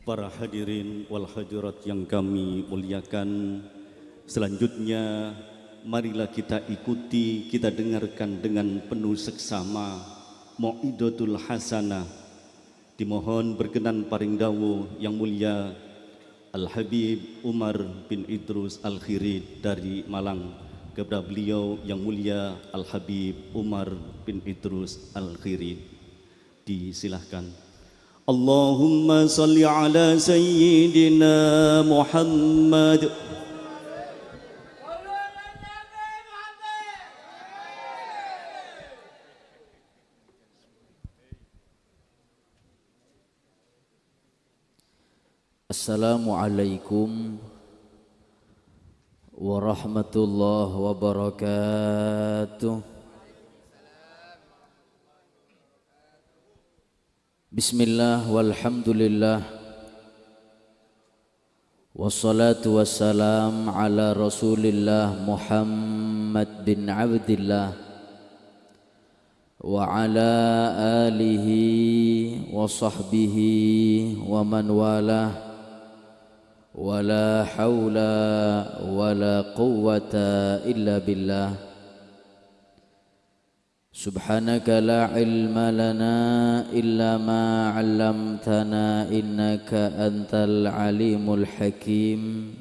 Para hadirin wal hadirat yang kami muliakan, selanjutnya marilah kita ikuti, kita dengarkan dengan penuh seksama Mau'idatul Hasanah. Dimohon berkenan paring dawuh yang mulia Al-Habib Umar bin Idrus Al-Khirid dari Malang kepada beliau yang mulia Al-Habib Umar bin Idrus Al-Khirid. Disilahkan. Allahumma salli ala Sayyidina Muhammad. Assalamualaikum warahmatullahi wabarakatuh. Bismillah walhamdulillah, wassalatu wassalam ala Rasulillah Muhammad bin Abdillah wa ala alihi wa sahbihi wa man walah, wala hawla wala quwwata illa billah. Subhanaka la ilma lana illa ma 'allamtana innaka antal alimul hakim.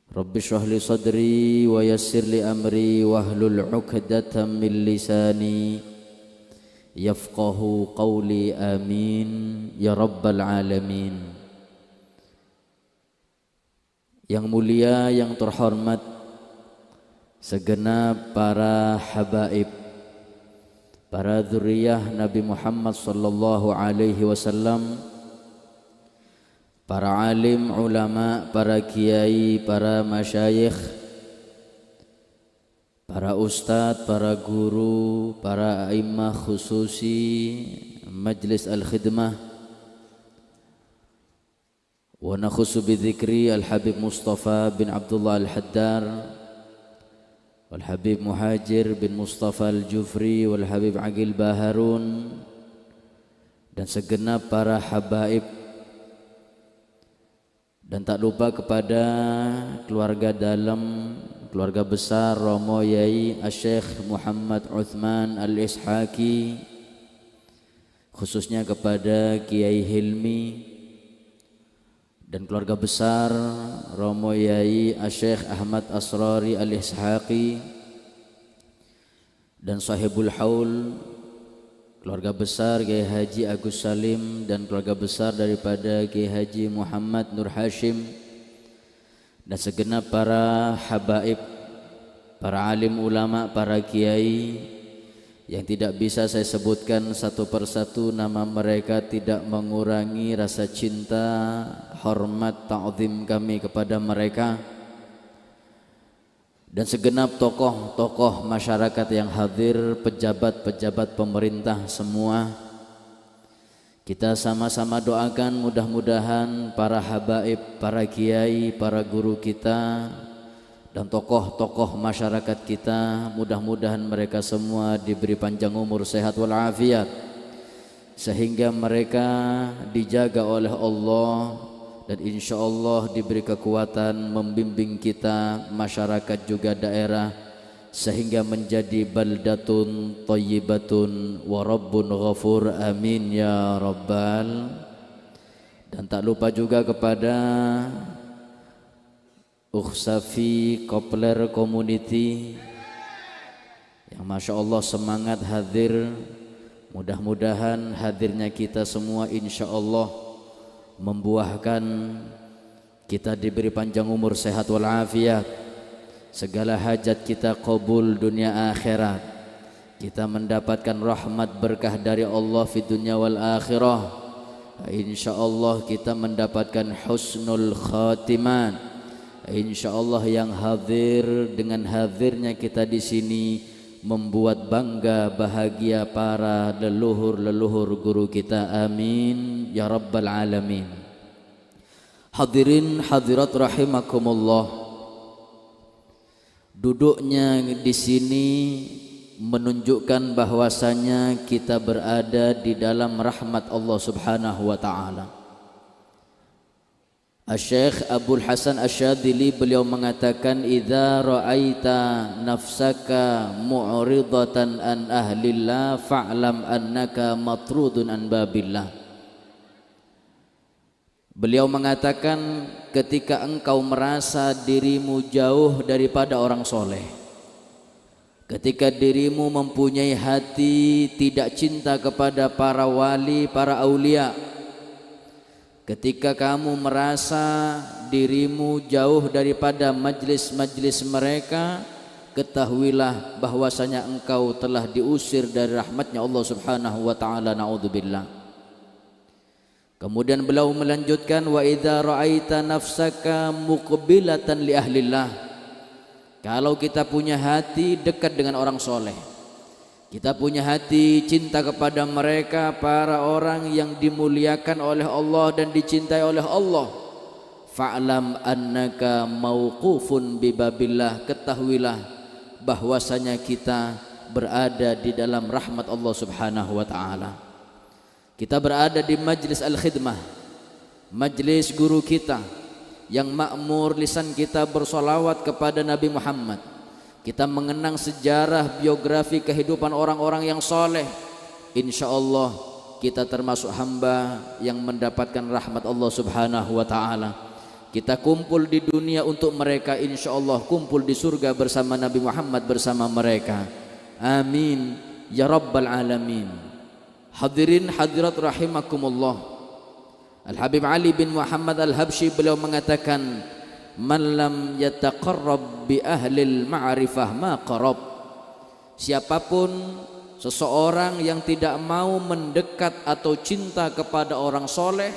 Rabbi shrah li sadri wa yassir li amri wahlul 'uqdatam min lisani yafqahu qawli, amin ya rabbal alamin. Yang mulia, yang terhormat, segenap para habaib, para dzurriyyah Nabi Muhammad sallallahu alaihi wasallam, para alim ulama, para kiai, para masyayikh, para ustadz, para guru, para a'immah khususi Majlis Al-Khidmah, wa nakhusu bidzikri Al-Habib Mustafa bin Abdullah Al-Haddar, Wal-Habib Muhajir bin Mustafa Al-Jufri, Wal-Habib Aqil Baharun, dan segenap para habaib, dan tak lupa kepada keluarga dalam, keluarga besar Romo Yai Asy-Syaikh Muhammad Uthman Al-Ishaqi, khususnya kepada Kiai Hilmi, dan keluarga besar Romo Yai Asy-Syaikh Ahmad Asrari Al-Ishaqi, dan sahibul haul, keluarga besar Kiai Haji Agus Salim, dan keluarga besar daripada Kiai Haji Muhammad Nur Hashim, dan segenap para habaib, para alim ulama, para kiai yang tidak bisa saya sebutkan satu persatu nama mereka, tidak mengurangi rasa cinta, hormat, ta'zim kami kepada mereka, dan segenap tokoh-tokoh masyarakat yang hadir, pejabat-pejabat pemerintah semua. Kita sama-sama doakan mudah-mudahan para habaib, para kiai, para guru kita, dan tokoh-tokoh masyarakat kita, mudah-mudahan mereka semua diberi panjang umur, sehat walafiat, sehingga mereka dijaga oleh Allah, dan insya Allah diberi kekuatan membimbing kita, masyarakat juga daerah, sehingga menjadi baldatun thayyibatun wa rabbun ghafur, amin ya rabbal. Dan tak lupa juga kepada Ukhsafi Kopler Community yang Masya Allah semangat hadir. Mudah-mudahan hadirnya kita semua insya Allah membuahkan kita diberi panjang umur, sehat walafiat, segala hajat kita qabul dunia akhirat, kita mendapatkan rahmat berkah dari Allah fi dunya wal akhirah, insya Allah kita mendapatkan husnul khatiman. Insya Allah yang hadir, dengan hadirnya kita di sini membuat bangga bahagia para leluhur-leluhur guru kita, amin ya rabbal alamin. Hadirin hadirat rahimakumullah, duduknya di sini menunjukkan bahwasanya kita berada di dalam rahmat Allah Subhanahu wa taala. Asy-Syaikh Abdul Hasan Asy-Syadzili beliau mengatakan idza ra'aita nafsaka mu'ridatan an ahlillah fa'lam annaka matrudun an babillah. Beliau mengatakan ketika engkau merasa dirimu jauh daripada orang soleh, ketika dirimu mempunyai hati tidak cinta kepada para wali, para aulia, ketika kamu merasa dirimu jauh daripada majlis-majlis mereka, ketahuilah bahwasanya engkau telah diusir dari rahmatnya Allah Subhanahu wa taala. Naudzubillah. Kemudian beliau melanjutkan wa idza ra'aita nafsaka muqbilatan li ahlillah. Kalau kita punya hati dekat dengan orang soleh, kita punya hati cinta kepada mereka, para orang yang dimuliakan oleh Allah dan dicintai oleh Allah, fa'lam annaka mauqufun bi babillah, ketahuilah bahwasanya kita berada di dalam rahmat Allah Subhanahu wa taala. Kita berada di majlis al-khidmah, majlis guru kita yang makmur lisan kita bersolawat kepada Nabi Muhammad. Kita mengenang sejarah biografi kehidupan orang-orang yang soleh. Insya Allah kita termasuk hamba yang mendapatkan rahmat Allah Subhanahu wa ta'ala. Kita kumpul di dunia untuk mereka, insya Allah kumpul di surga bersama Nabi Muhammad bersama mereka. Amin ya rabbal alamin. Hadirin hadirat rahimakumullah. Al-Habib Ali bin Muhammad Al-Habsyi beliau mengatakan, man lam yataqarrab bi ahlil ma'rifah ma qarab. Siapapun seseorang yang tidak mau mendekat atau cinta kepada orang soleh,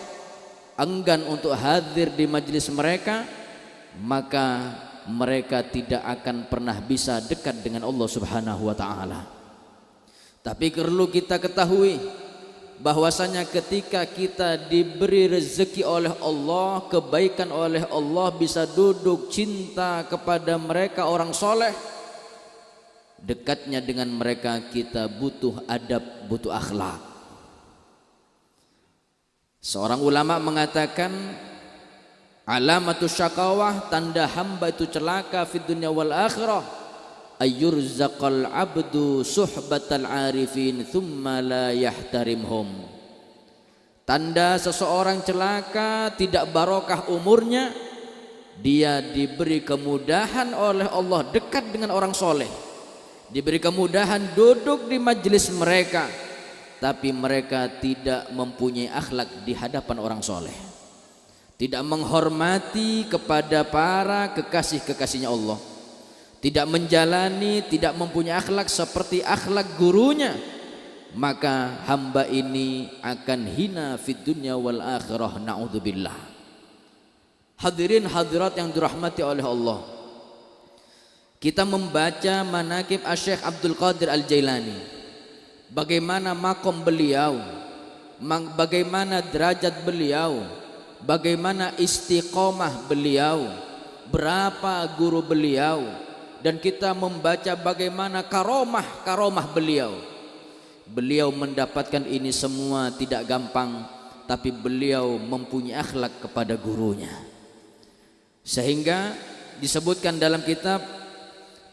enggan untuk hadir di majlis mereka, maka mereka tidak akan pernah bisa dekat dengan Allah Subhanahu wa ta'ala. Tapi perlu kita ketahui bahwasanya ketika kita diberi rezeki oleh Allah, kebaikan oleh Allah, bisa duduk cinta kepada mereka orang soleh, dekatnya dengan mereka kita butuh adab, butuh akhlak. Seorang ulama mengatakan alamatus syakawah, tanda hamba itu celaka fid dunya wal akhirah, ayyurzaqal abdu suhbatal arifin thumma la yahtarimhum. Tanda seseorang celaka, tidak barokah umurnya, dia diberi kemudahan oleh Allah dekat dengan orang soleh, diberi kemudahan duduk di majelis mereka, tapi mereka tidak mempunyai akhlak di hadapan orang soleh, tidak menghormati kepada para kekasih-kekasihnya Allah, tidak menjalani, tidak mempunyai akhlak seperti akhlak gurunya, maka hamba ini akan hina fid dunya wal akhirah. Na'udzubillah. Hadirin hadirat yang dirahmati oleh Allah, kita membaca manaqib Asy-Syaikh Abdul Qadir Al-Jailani, bagaimana makom beliau, bagaimana derajat beliau, bagaimana istiqomah beliau, berapa guru beliau, dan kita membaca bagaimana karomah beliau. Beliau mendapatkan ini semua tidak gampang, tapi beliau mempunyai akhlak kepada gurunya, sehingga disebutkan dalam kitab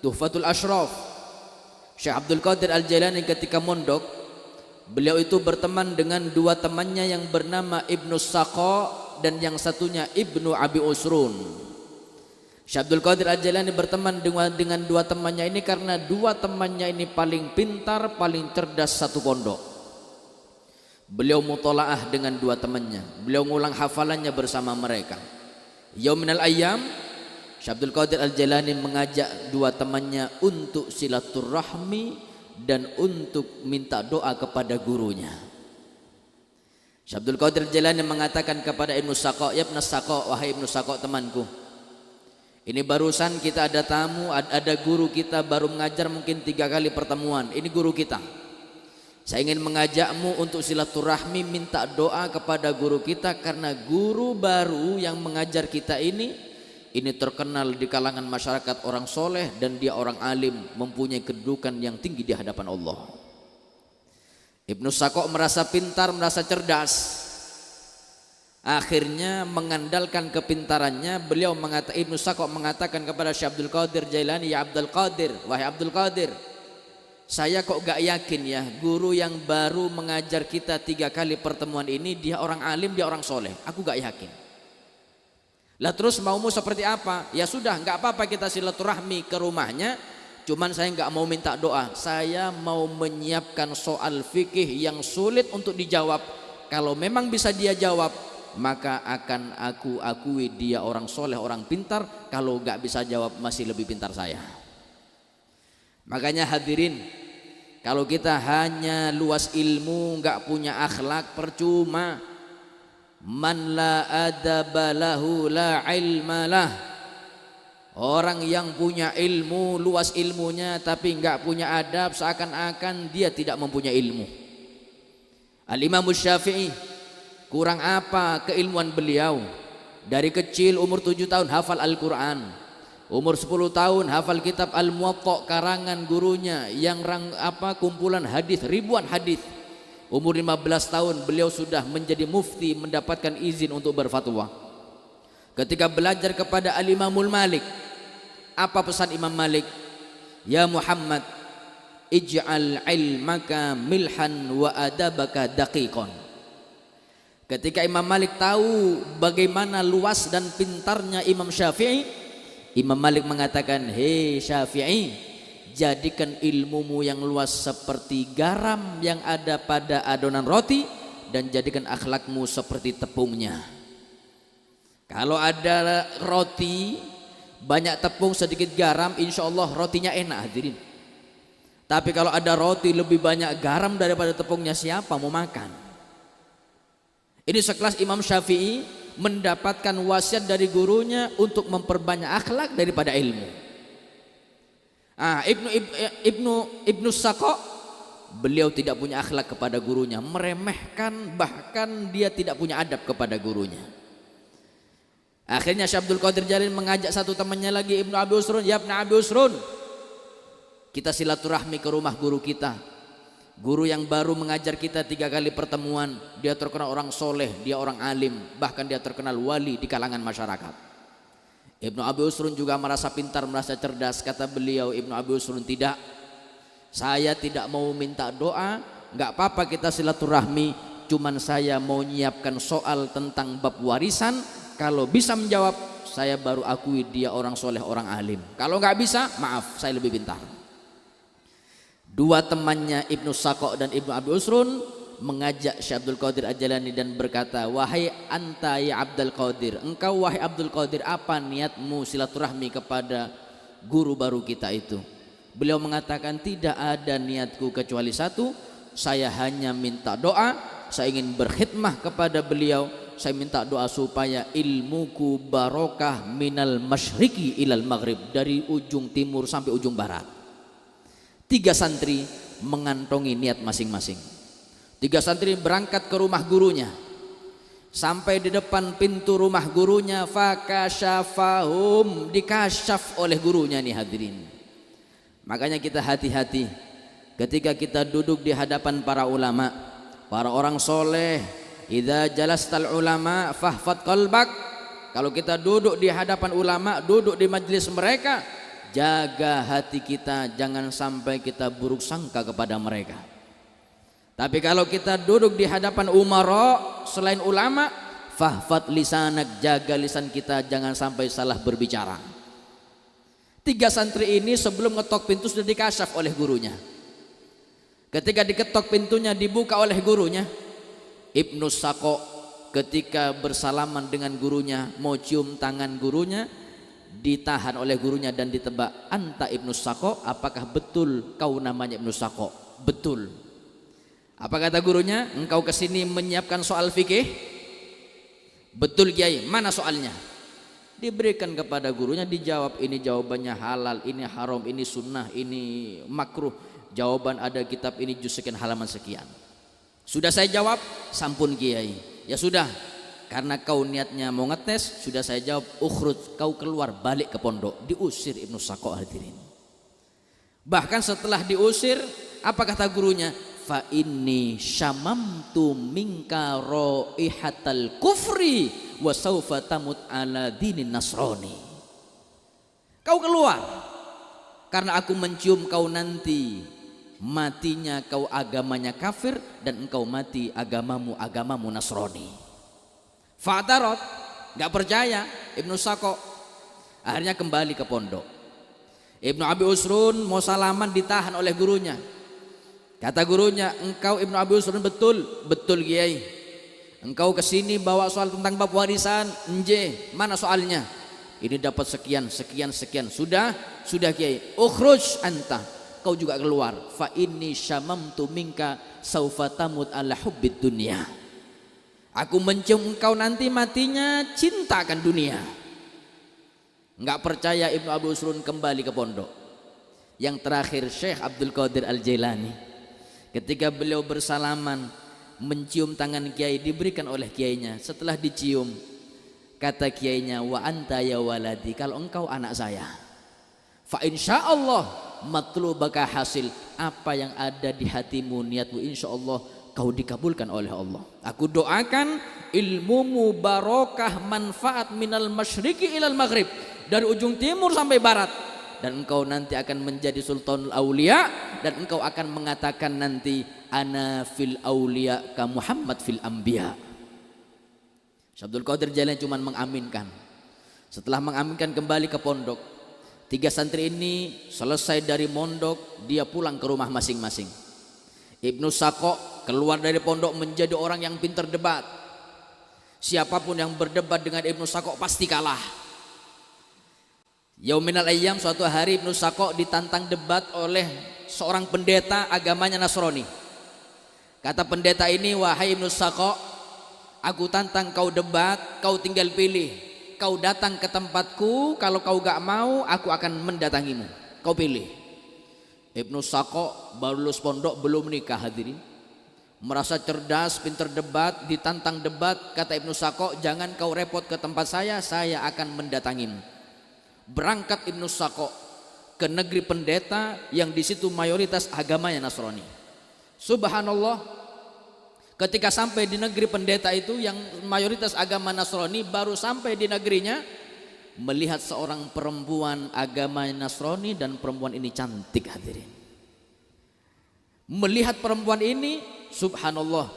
Tuhfatul Ashraf, Syekh Abdul Qadir Al-Jailani ketika mondok, beliau itu berteman dengan dua temannya yang bernama Ibnu Saqa dan yang satunya Ibnu Abi Usrun. Syekh Abdul Qadir Al-Jailani berteman dengan dua temannya ini karena dua temannya ini paling pintar, paling cerdas satu pondok. Beliau mutolaah dengan dua temannya, beliau ngulang hafalannya bersama mereka. Yauminal ayyam, Syekh Abdul Qadir Al-Jailani mengajak dua temannya untuk silaturahmi dan untuk minta doa kepada gurunya. Syekh Abdul Qadir Al-Jailani mengatakan kepada Ibnu Saqa, ya Ibnu Saqa, wahai Ibnu Saqa temanku, ini barusan kita ada tamu, ada guru kita baru mengajar mungkin 3 kali pertemuan. Ini guru kita. Saya ingin mengajakmu untuk silaturahmi, minta doa kepada guru kita, karena guru baru yang mengajar kita ini terkenal di kalangan masyarakat orang soleh dan dia orang alim, mempunyai kedudukan yang tinggi di hadapan Allah. Ibnu Saqa merasa pintar, merasa cerdas. Akhirnya mengandalkan kepintarannya, beliau Ibnu Saqo mengatakan kepada Syekh Abdul Qadir Jailani, ya Abdul Qadir, wahai Abdul Qadir, saya kok gak yakin ya guru yang baru mengajar kita 3 kali pertemuan ini dia orang alim, dia orang soleh. Aku gak yakin. Lah terus maumu seperti apa? Ya sudah, gak apa-apa kita silaturahmi ke rumahnya. Cuman saya gak mau minta doa. Saya mau menyiapkan soal fikih yang sulit untuk dijawab. Kalau memang bisa dia jawab, maka akan aku akui dia orang soleh, orang pintar. Kalau gak bisa jawab, masih lebih pintar saya. Makanya hadirin, kalau kita hanya luas ilmu, gak punya akhlak, percuma. Man la adaba lahu la ilma lah. Orang yang punya ilmu, luas ilmunya, tapi gak punya adab, seakan-akan dia tidak mempunyai ilmu. Al-Imam Syafi'i, kurang apa keilmuan beliau? Dari kecil umur 7 tahun hafal Al-Quran, umur 10 tahun hafal kitab Al-Muwatta karangan gurunya yang kumpulan hadis, ribuan hadis. Umur 15 tahun beliau sudah menjadi mufti, mendapatkan izin untuk berfatwa. Ketika belajar kepada Al-Imamul Malik, apa pesan Imam Malik? Ya Muhammad, ij'al ilmaka milhan wa adabaka daqiqan. Ketika Imam Malik tahu bagaimana luas dan pintarnya Imam Syafi'i, Imam Malik mengatakan, hei Syafi'i, jadikan ilmumu yang luas seperti garam yang ada pada adonan roti, dan jadikan akhlakmu seperti tepungnya. Kalau ada roti, banyak tepung sedikit garam, insya Allah rotinya enak hadirin. Tapi kalau ada roti lebih banyak garam daripada tepungnya, siapa mau makan? Ini sekelas Imam Syafi'i mendapatkan wasiat dari gurunya untuk memperbanyak akhlak daripada ilmu. Ibnu Saqo, beliau tidak punya akhlak kepada gurunya, meremehkan, bahkan dia tidak punya adab kepada gurunya. Akhirnya Syekh Abdul Qadir Jalil mengajak satu temannya lagi, Ibnu Abi Usrun, ya Ibnu Abi Usrun, kita silaturahmi ke rumah guru kita. Guru yang baru mengajar kita 3 kali pertemuan, dia terkenal orang soleh, dia orang alim, bahkan dia terkenal wali di kalangan masyarakat. Ibnu Abi Usrun juga merasa pintar, merasa cerdas. Kata beliau, Ibnu Abi Usrun, tidak, saya tidak mau minta doa, gak apa-apa kita silaturahmi, cuman saya mau nyiapkan soal tentang bab warisan. Kalau bisa menjawab, saya baru akui dia orang soleh, orang alim. Kalau gak bisa, maaf, saya lebih pintar. 2 temannya Ibnu Saqo dan Ibnu Abi Usrun mengajak Syekh Abdul Qadir Al-Jailani dan berkata, wahai anta ya Abdul Qadir, engkau wahai Abdul Qadir, apa niatmu silaturahmi kepada guru baru kita itu? Beliau mengatakan, tidak ada niatku kecuali satu, saya hanya minta doa, saya ingin berkhidmah kepada beliau, saya minta doa supaya ilmuku barokah minal masyriqi ilal maghrib, dari ujung timur sampai ujung barat. 3 santri mengantongi niat masing-masing. 3 santri berangkat ke rumah gurunya. Sampai di depan pintu rumah gurunya, fakasyafahum, dikasyaf oleh gurunya nih hadirin. Makanya kita hati-hati ketika kita duduk di hadapan para ulama, para orang soleh. Idza jalastal ulama fahfad qalbak. Kalau kita duduk di hadapan ulama, duduk di majelis mereka, jaga hati kita, jangan sampai kita buruk sangka kepada mereka. Tapi kalau kita duduk di hadapan umara selain ulama, fahfad lisanak, jaga lisan kita, jangan sampai salah berbicara. 3 santri ini sebelum ngetok pintu sudah dikasyaf oleh gurunya. Ketika diketok pintunya, dibuka oleh gurunya, Ibnu Saqo ketika bersalaman dengan gurunya, mau cium tangan gurunya, ditahan oleh gurunya dan ditebak, anta Ibnu Saqo, apakah betul kau namanya Ibnu Saqo? Betul. Apa kata gurunya? Engkau kesini menyiapkan soal fikih? Betul Kiai. Mana soalnya? Diberikan kepada gurunya, dijawab, ini jawabannya halal, ini haram, ini sunnah, ini makruh. Jawaban ada kitab ini juz sekian halaman sekian. Sudah saya jawab, sampun Kiai. Ya sudah, karena kau niatnya mau ngetes, sudah saya jawab, ukhruj, kau keluar, balik ke pondok. Diusir Ibnu Saqo hadirin. Bahkan setelah diusir, apa kata gurunya? fa inni syamamtu minka raihatal kufri wa saufa tamut ala dinin nasrani. Kau keluar karena aku mencium kau nanti matinya kau agamanya kafir dan engkau mati agamamu Nasrani. Fa'tarad, enggak percaya Ibnu Sako, akhirnya kembali ke pondok. Ibnu Abi Usrun mau salaman ditahan oleh gurunya. Kata gurunya, engkau Ibnu Abi Usrun betul Kiai. Engkau kesini bawa soal tentang bab warisan, mana soalnya? Ini dapat sekian. Sudah Kiai. Ukhruj anta, kau juga keluar. Fa inni syamamtu minka saufa tamut ala hubbid dunya. Aku mencium engkau nanti matinya cinta akan dunia. Enggak percaya Ibnu Abi Usrun kembali ke pondok. Yang terakhir Syekh Abdul Qadir Al-Jailani, ketika beliau bersalaman mencium tangan Kiai diberikan oleh Kiainya. Setelah dicium, kata Kiainya, wa anta ya waladi, kalau engkau anak saya, fa insyaallah matlubaka hasil, apa yang ada di hatimu, niatmu, insyaallah kau dikabulkan oleh Allah. Aku doakan ilmumu barokah manfaat minal masyriqi ilal maghrib, dari ujung timur sampai barat, dan engkau nanti akan menjadi sultanul aulia, dan engkau akan mengatakan nanti ana fil aulia ka Muhammad fil anbiya. Abdul Qadir Jailani cuma mengaminkan. Setelah mengaminkan kembali ke pondok. 3 santri ini selesai dari mondok, dia pulang ke rumah masing-masing. Ibnu Sako keluar dari pondok menjadi orang yang pintar debat. Siapapun yang berdebat dengan Ibnu Sako pasti kalah. Yauminal ayyam, suatu hari Ibnu Sako ditantang debat oleh seorang pendeta agamanya Nasrani. Kata pendeta ini, wahai Ibnu Sako, aku tantang kau debat, kau tinggal pilih. Kau datang ke tempatku, kalau kau gak mau aku akan mendatangimu. Kau pilih. Ibnu Sako baru lulus pondok, belum menikah hadirin. Merasa cerdas, pintar debat, ditantang debat. Kata Ibnu Sako, jangan kau repot ke tempat saya akan mendatangimu. Berangkat Ibnu Sako ke negeri pendeta yang di situ mayoritas agamanya Nasrani. Subhanallah, ketika sampai di negeri pendeta itu yang mayoritas agama Nasrani, baru sampai di negerinya melihat seorang perempuan agama Nasrani, dan perempuan ini cantik hadirin. Melihat perempuan ini, subhanallah,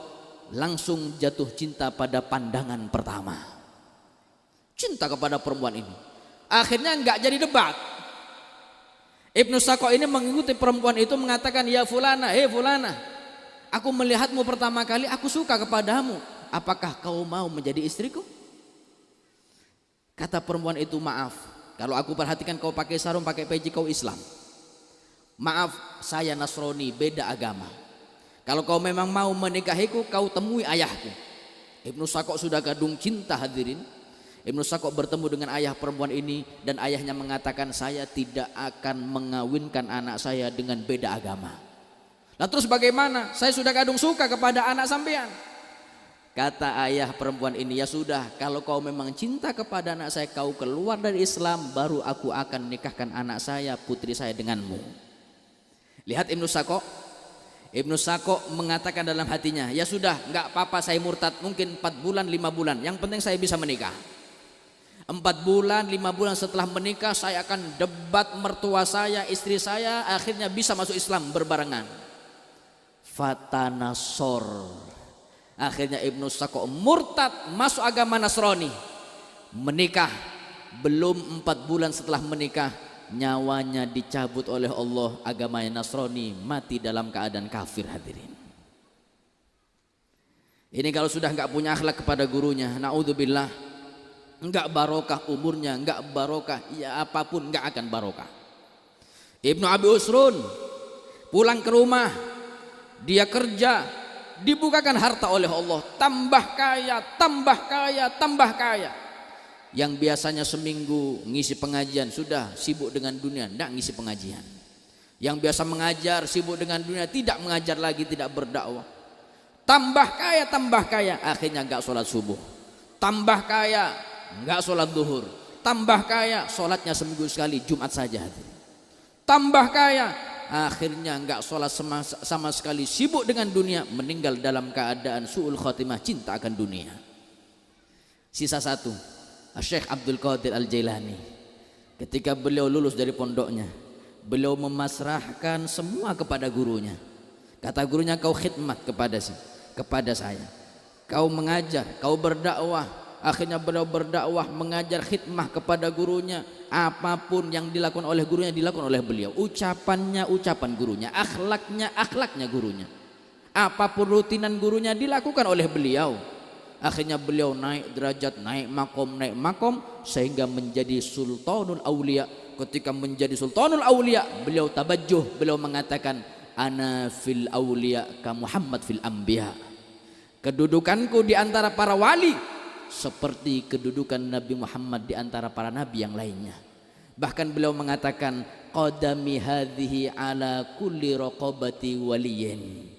langsung jatuh cinta pada pandangan pertama. Cinta kepada perempuan ini. Akhirnya enggak jadi debat. Ibnu Sako ini mengikuti perempuan itu, mengatakan, ya fulana, fulana, aku melihatmu pertama kali, aku suka kepadamu. Apakah kau mau menjadi istriku? Kata perempuan itu, maaf, kalau aku perhatikan kau pakai sarung, pakai peci, kau Islam. Maaf, saya Nasrani, beda agama. Kalau kau memang mau menikahiku, kau temui ayahku. Ibnu Sako sudah gadung cinta hadirin. Ibnu Sako bertemu dengan ayah perempuan ini, dan ayahnya mengatakan, saya tidak akan mengawinkan anak saya dengan beda agama. Nah terus bagaimana? Saya sudah kadung suka kepada anak sampean. Kata ayah perempuan ini, ya sudah, kalau kau memang cinta kepada anak saya, kau keluar dari Islam, baru aku akan nikahkan anak saya, putri saya denganmu. Lihat Ibnu Sako. Ibnu Sako mengatakan dalam hatinya, ya sudah, enggak apa-apa saya murtad, mungkin 4 bulan 5 bulan, yang penting saya bisa menikah. 4 bulan 5 bulan setelah menikah, saya akan debat mertua saya, istri saya, akhirnya bisa masuk Islam berbarengan. Fatanasor, akhirnya Ibnu Sako murtad, masuk agama Nasrani, menikah. Belum 4 bulan setelah menikah, nyawanya dicabut oleh Allah, agamanya Nasrani, mati dalam keadaan kafir hadirin. Ini kalau sudah enggak punya akhlak kepada gurunya, naudzubillah, enggak barokah umurnya, enggak barokah, ya apapun enggak akan barokah. Ibnu Abi Usrun pulang ke rumah, dia kerja, dibukakan harta oleh Allah, tambah kaya, tambah kaya, tambah kaya. Yang biasanya seminggu ngisi pengajian, sudah sibuk dengan dunia, enggak ngisi pengajian. Yang biasa mengajar, sibuk dengan dunia, tidak mengajar lagi, tidak berdakwah. Tambah kaya, akhirnya enggak sholat subuh. Tambah kaya, enggak sholat duhur. Tambah kaya, sholatnya seminggu sekali, Jumat saja. Tambah kaya, akhirnya enggak sholat sama sekali, sibuk dengan dunia, meninggal dalam keadaan su'ul khotimah, cinta akan dunia. Sisa satu, Syekh Abdul Qadir Al-Jailani. Ketika beliau lulus dari pondoknya, beliau memasrahkan semua kepada gurunya. Kata gurunya, kau khidmat kepada saya, kau mengajar, kau berdakwah. Akhirnya beliau berdakwah, mengajar, khidmah kepada gurunya. Apapun yang dilakukan oleh gurunya dilakukan oleh beliau. Ucapannya ucapan gurunya, akhlaknya gurunya. Apapun rutinan gurunya dilakukan oleh beliau. Akhirnya beliau naik derajat, naik makom, sehingga menjadi sultanul aulia. Ketika menjadi sultanul aulia, beliau tabajuh, beliau mengatakan, ana fil aulia ka Muhammad fil anbiya. Kedudukanku di antara para wali seperti kedudukan Nabi Muhammad di antara para nabi yang lainnya. Bahkan beliau mengatakan, qadami hadhihi ala kulli raqabati waliyin.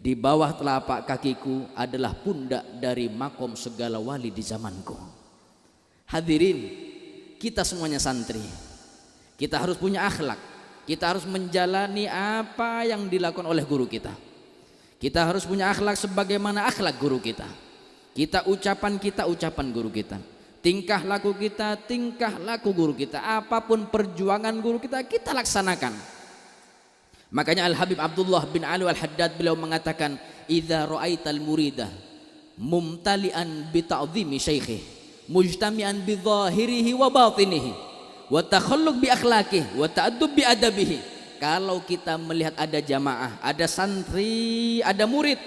Di bawah telapak kakiku adalah pundak dari makom segala wali di zamanku. Hadirin, kita semuanya santri. Kita harus punya akhlak. Kita harus menjalani apa yang dilakukan oleh guru kita. Kita harus punya akhlak sebagaimana akhlak guru kita. Kita ucapan guru kita. Tingkah laku kita, tingkah laku guru kita. Apapun perjuangan guru kita, kita laksanakan. Makanya Al-Habib Abdullah bin Ali Al-Haddad beliau mengatakan, idza ra'aital muridah mumtali'an bi ta'dhimi syaikhi mujtami'an bi dhahirihi wa batinihi wa takhalluq bi akhlaqihi wa ta'addub bi adabihi. Kalau kita melihat ada jamaah, ada santri, ada murid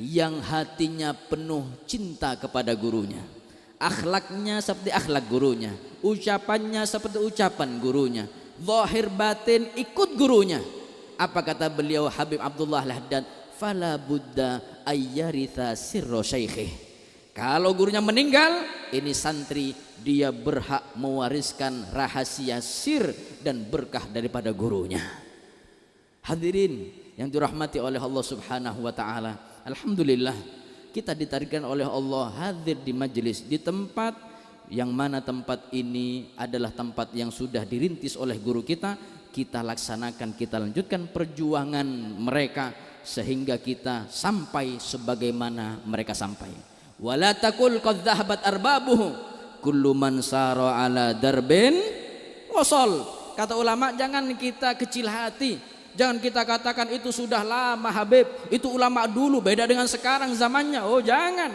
yang hatinya penuh cinta kepada gurunya, akhlaknya seperti akhlak gurunya, ucapannya seperti ucapan gurunya, zahir batin ikut gurunya. Apa kata beliau Habib Abdullah Al-Haddad? Fala budda ayyaritha sirra syaikhih. Kalau gurunya meninggal, ini santri, dia berhak mewariskan rahasia sir dan berkah daripada gurunya. Hadirin yang dirahmati oleh Allah Subhanahu wa taala, alhamdulillah kita ditarikkan oleh Allah hadir di majelis, di tempat yang mana tempat ini adalah tempat yang sudah dirintis oleh guru kita. Kita laksanakan, kita lanjutkan perjuangan mereka sehingga kita sampai sebagaimana mereka sampai. Wala taqul qad dhahabat arbabuhu kullu man sara ala darbin wasal. Kata ulama, jangan kita kecil hati, jangan kita katakan itu sudah lama Habib, itu ulama dulu beda dengan sekarang zamannya. Oh jangan.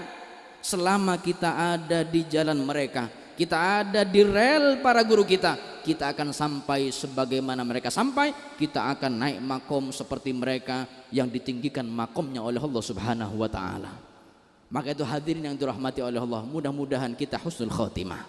Selama kita ada di jalan mereka, kita ada di rel para guru kita, kita akan sampai sebagaimana mereka sampai. Kita akan naik makom seperti mereka yang ditinggikan makomnya oleh Allah Subhanahu wa taala. Maka itu hadirin yang dirahmati oleh Allah, mudah-mudahan kita husnul khotimah.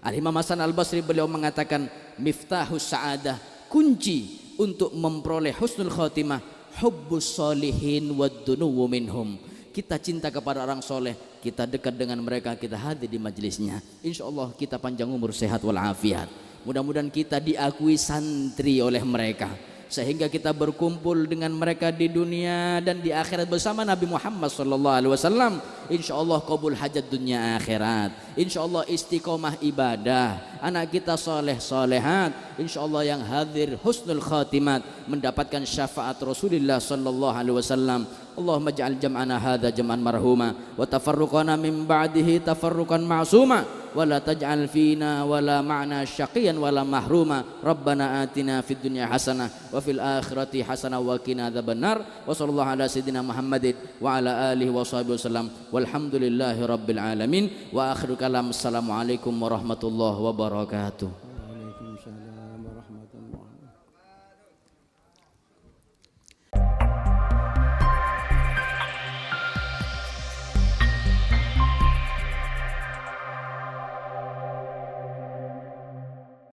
Al-Imam Hasan Al-Basri beliau mengatakan, miftahus sa'adah, kunci untuk memperoleh husnul khotimah, hubbus solihin wad dunuwu minhum. Kita cinta kepada orang soleh, kita dekat dengan mereka, kita hadir di majelisnya. Insya Allah kita panjang umur, sehat walafiat. Mudah-mudahan kita diakui santri oleh mereka, sehingga kita berkumpul dengan mereka di dunia dan di akhirat bersama Nabi Muhammad SAW. Insya Allah qabul hajat dunia akhirat. Insya Allah istiqomah ibadah. Anak kita soleh solehat. Insya Allah yang hadir husnul khatimat, mendapatkan syafaat Rasulullah SAW. Allahumma ja'al jam'ana hadha jam'an marhuma wa tafarruqana min ba'dihi tafarruqan ma'suma wa la taj'al fina wa la ma'na syaqiyan wa la mahruma. Rabbana atina fid dunya hasanah wa fil akhirati hasanah wa qina adzabannar. Wa sallallahu ala sayyidina Muhammadin wa ala alihi wa sahbihi wasallam. Walhamdulillahi rabbil alamin. Wa akhiru kalam, assalamualaikum warahmatullahi wabarakatuh.